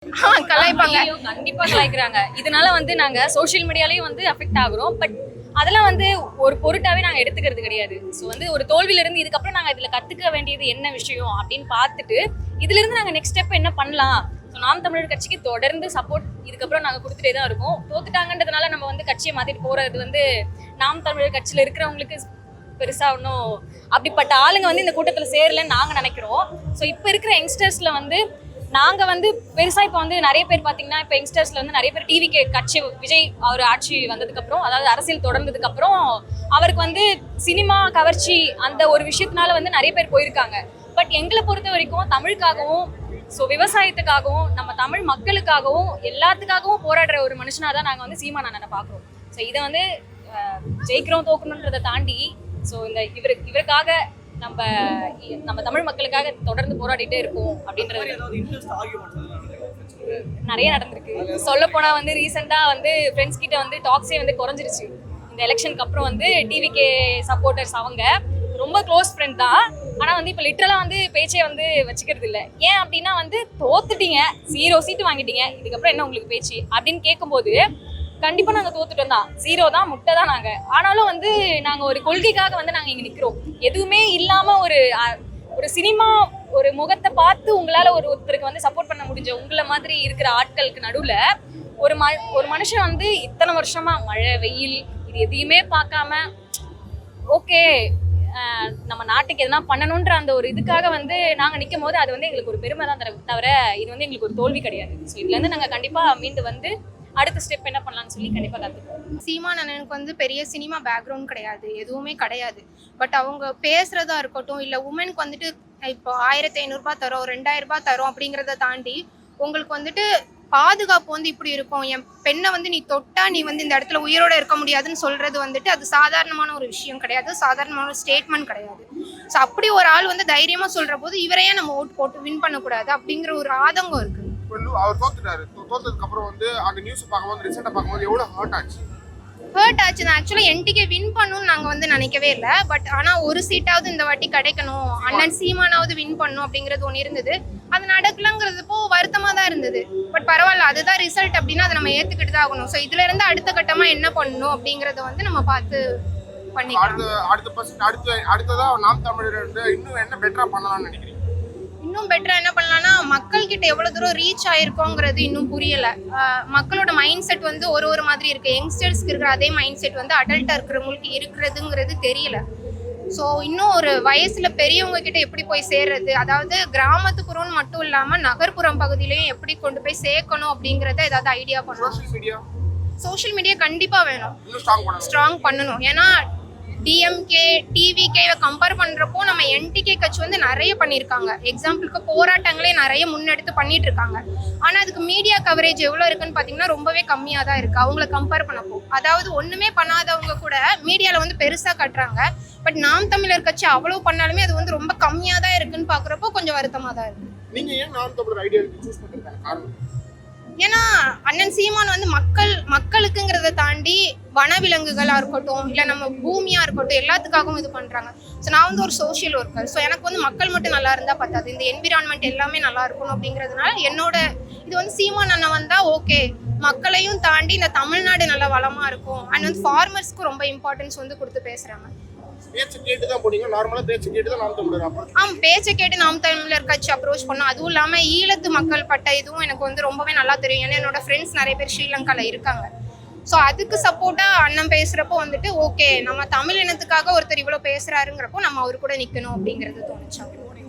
கலாய்ப்பாங்க, கண்டிப்பா கலாய்க்கிறாங்க. இதனால வந்து நாங்க சோஷியல் மீடியாலயும் வந்து அஃபெக்ட் ஆகுறோம். பட் அதெல்லாம் வந்து ஒரு பொருட்டாவே நாங்க எடுத்துக்கிறது கிடையாது. ஸோ வந்து ஒரு தோல்வியில இருந்து இதுக்கப்புறம் நாங்க இதுல கத்துக்க வேண்டியது என்ன விஷயம் அப்படின்னு பார்த்துட்டு இதுல இருந்து நாங்க நெக்ஸ்ட் ஸ்டெப் என்ன பண்ணலாம். ஸோ நாம் தமிழர் கட்சிக்கு தொடர்ந்து சப்போர்ட் இதுக்கப்புறம் நாங்க கொடுத்துட்டே தான் இருக்கோம். தோத்துட்டாங்கன்றதுனால நம்ம வந்து கட்சியை மாத்திட்டு போறது வந்து நாம் தமிழர் கட்சியில இருக்கிறவங்களுக்கு பெருசா ஒன்றும் அப்படிப்பட்ட ஆளுங்க வந்து இந்த கூட்டத்துல சேரலன்னு நாங்க நினைக்கிறோம். ஸோ இப்போ இருக்கிற யங்ஸ்டர்ஸ்ல வந்து நாங்க வந்து பெருசா இப்போ வந்து நிறைய பேர் பாத்தீங்கன்னா இப்போ யங்ஸ்டர்ஸ்ல வந்து நிறைய பேர் டிவிக்கு கட்சி விஜய் அவர் ஆட்சி வந்ததுக்கு அப்புறம், அதாவது அரசியல் தொடர்ந்ததுக்கு அப்புறம் அவருக்கு வந்து சினிமா கவர்ச்சி அந்த ஒரு விஷயத்தினால வந்து நிறைய பேர் போயிருக்காங்க. பட் எங்களை பொறுத்த வரைக்கும் தமிழுக்காகவும் ஸோ விவசாயத்துக்காகவும் நம்ம தமிழ் மக்களுக்காகவும் எல்லாத்துக்காகவும் போராடுற ஒரு மனுஷனா தான் நாங்க வந்து சீமான் அண்ணனை பாக்குறோம். ஸோ இதை வந்து ஜெயிக்கிறோம் தோக்கணுன்றதை தாண்டி ஸோ இந்த இவருக்காக நம்ம தமிழ் மக்களுக்காக தொடர்ந்து போராடிட்டே இருக்கோம் அப்படின்றது நிறைய நடந்திருக்கு. சொல்ல போனா வந்து ரீசெண்டா வந்து ஃப்ரெண்ட்ஸ் கிட்ட வந்து டாக்ஸே வந்து குறைஞ்சிருச்சு. இந்த எலெக்ஷனுக்கு அப்புறம் வந்து டிவிகே சப்போர்ட்டர்ஸ் அவங்க ரொம்ப க்ளோஸ் ஃப்ரெண்ட் தான். ஆனா வந்து இப்போ லிட்டரலா வந்து பேச்சே வந்து வச்சுக்கிறது இல்லை. ஏன் அப்படின்னா வந்து தோத்துட்டீங்க, 0 சீட்டு வாங்கிட்டீங்க, இதுக்கப்புறம் என்ன உங்களுக்கு பேச்சு அப்படின்னு கேட்கும்போது கண்டிப்பா நாங்க தோத்துட்டோம் தான், 0 தான், முட்டை தான் நாங்க. ஆனாலும் வந்து நாங்க ஒரு கொள்கைக்காக வந்து நாங்க இங்க நிக்கிறோம். எதுவுமே இல்லாம ஒரு சினிமா ஒரு முகத்தை பார்த்து உங்களால ஒருத்தருக்கு வந்து சப்போர்ட் பண்ண முடிஞ்ச உங்களை மாதிரி இருக்கிற ஆட்களுக்கு நடுவுல ஒரு மனுஷன் வந்து இத்தனை வருஷமா மழை வெயில் இது எதையுமே பார்க்காம ஓகே நம்ம நாட்டுக்கு எதனா பண்ணணுன்ற அந்த ஒரு இதுக்காக வந்து நாங்க நிற்கும் போது அது வந்து எங்களுக்கு ஒரு பெருமை தான் தவிர இது வந்து எங்களுக்கு ஒரு தோல்வி கிடையாது. ஸோ இதுல இருந்து நாங்க கண்டிப்பா மீண்டு வந்து அடுத்த ஸ்டெப் என்ன பண்ணலாம்னு சொல்லி கண்டிப்பா கத்துப்போம். சீமான் அண்ணனுக்கு வந்து பெரிய சினிமா பேக்ரவுண்ட் கிடையாது, எதுவுமே கிடையாது. பட் அவங்க பேசுறதா இருக்கட்டும், இல்ல உமனுக்கு வந்துட்டு இப்போ 1500 ரூபாய் தரோம், 2000 ரூபாய் தரோம் அப்படிங்கிறத தாண்டி உங்களுக்கு வந்துட்டு பாதுகாப்பு வந்து இப்படி இருக்கும், என் பெண்ணை வந்து நீ தொட்டா நீ வந்து இந்த இடத்துல உயிரோட இருக்க முடியாதுன்னு சொல்றது வந்துட்டு அது சாதாரணமான ஒரு விஷயம் கிடையாது, சாதாரணமான ஒரு ஸ்டேட்மெண்ட் கிடையாது. ஸோ அப்படி ஒரு ஆள் வந்து தைரியமா சொல்ற போது இவரையே நம்ம ஓட் போட்டு வின் பண்ணக்கூடாது அப்படிங்கிற ஒரு ஆதங்கம் இருக்கு. அவர் தோத்துட்டாரு. தோத்ததுக்கு அப்புறம் வந்து அந்த நியூஸ் பார்க்கும்போது ரீசெண்டா பார்க்கும்போது எவ்வளவு ஹர்ட் ஆச்சு. நான் ஆக்சுவலா என்டிகே வின் பண்ணணும்னு நாங்க வந்து நினைக்கவே இல்லை. பட் ஆனா ஒரு சீட்டாவது இந்த வாட்டி கிடைக்கணும், அண்ணன் சீமானாவது வின் பண்ணணும் அப்படிங்கிறது ஒன்று இருந்தது. அது நடக்கலங்கிறதுப்போ வருத்தமா தான் இருந்தது. பட் பரவாயில்ல, அதுதான் ரிசல்ட் அப்படின்னா அதை நம்ம ஏத்துக்கிட்டு தான் ஆகணும். ஸோ இதுல இருந்து அடுத்த கட்டமா என்ன பண்ணணும் அப்படிங்கறத வந்து நம்ம பார்த்து பண்ணிக்கலாம். அடுத்ததா நாம் தமிழர் வந்து இன்னும் என்ன பெட்டரா பண்ணலாம்னு நினைக்கிறீங்க? இன்னும் பெட்டரா என்ன பண்ணலாம்னா மக்கள் கிட்ட எவ்வளவு தூரம் ரீச் ஆயிருக்கோங்கிறது இன்னும் புரியல. மக்களோட மைண்ட் செட் வந்து ஒரு மாதிரி இருக்கு. யங்ஸ்டர்ஸ்க்கு இருக்கிற அதே மைண்ட் செட் வந்து அடல்ட்டா இருக்கிறவங்களுக்கு இருக்கிறதுங்கிறது தெரியல. ஸோ இன்னும் ஒரு வயசுல பெரியவங்க கிட்ட எப்படி போய் சேர்றது, அதாவது கிராமத்துப்புறம்னு மட்டும் இல்லாம நகர்ப்புறம் பகுதியிலையும் எப்படி கொண்டு போய் சேர்க்கணும் அப்படிங்கறத ஏதாவது ஐடியா பண்ணணும். சோஷியல் மீடியா கண்டிப்பா வேணும், ஸ்ட்ராங் பண்ணணும். ஏன்னா டிஎம்கே டிவிகேவை கம்பேர் பண்ணுறப்போ நம்ம என்டிகே கட்சி வந்து நிறைய பண்ணியிருக்காங்க. எக்ஸாம்பிளுக்கு போராட்டங்களே நிறைய முன்னெடுத்து பண்ணிட்டு இருக்காங்க. ஆனால் அதுக்கு மீடியா கவரேஜ் எவ்வளோ இருக்குன்னு பார்த்தீங்கன்னா ரொம்பவே கம்மியாக தான் இருக்குது அவங்கள கம்பேர் பண்ணப்போ. அதாவது ஒன்றுமே பண்ணாதவங்க கூட மீடியாவில் வந்து பெருசாக கட்டுறாங்க. பட் நாம் தமிழர் கட்சி அவ்வளோ பண்ணாலுமே அது வந்து ரொம்ப கம்மியாக தான் இருக்குன்னு பார்க்குறப்போ கொஞ்சம் வருத்தமாக தான் இருக்குது. நீங்கள் ஏன் நாம் தமிழர் ஐடியாலஜி சூஸ் பண்ணுறதுக்கான காரணம்? ஏன்னா அண்ணன் சீமான் வந்து மக்களுக்குங்கிறத தாண்டி வனவிலங்குகளா இருக்கட்டும், இல்லை நம்ம பூமியா இருக்கட்டும், எல்லாத்துக்காகவும் இது பண்றாங்க. ஸோ நான் வந்து ஒரு சோஷியல் ஒர்க்கர். ஸோ எனக்கு வந்து மக்கள் மட்டும் நல்லா இருந்தா பத்தாது, இந்த என்விரான்மெண்ட் எல்லாமே நல்லா இருக்கணும் அப்படிங்கிறதுனால என்னோட இது வந்து சீமான் அண்ணன் வந்தா ஓகே, மக்களையும் தாண்டி இந்த தமிழ்நாடு நல்லா வளமா இருக்கும். அண்ட் வந்து ஃபார்மர்ஸ்க்கு ரொம்ப இம்பார்ட்டன்ஸ் வந்து கொடுத்து பேசுறாங்க. பேச்சை கேட்டு தான் போனீங்க, நார்மலா பேச்சை கேட்டு தான் நாம் தமிழர் அப்ரோச். பேச்சை கேட்டு நாம் தமிழர் கட்சி அப்ரோச் பண்ணோம். அதுவும் இல்லாம ஈழத்து மக்கள் பட்ட இதுவும் எனக்கு வந்து ரொம்பவே நல்லா தெரியும். ஏன்னா என்னோட ஃப்ரெண்ட்ஸ் நிறைய பேர் ஸ்ரீலங்கால இருக்காங்க. ஸோ அதுக்கு சப்போர்ட்டா அண்ணன் பேசுறப்போ வந்துட்டு ஓகே, நம்ம தமிழ் இனத்துக்காக ஒருத்தர் இவ்வளவு பேசுறாருங்கிறப்போ நம்ம அவரு கூட நிக்கணும் அப்படிங்கிறது தோணுச்சு.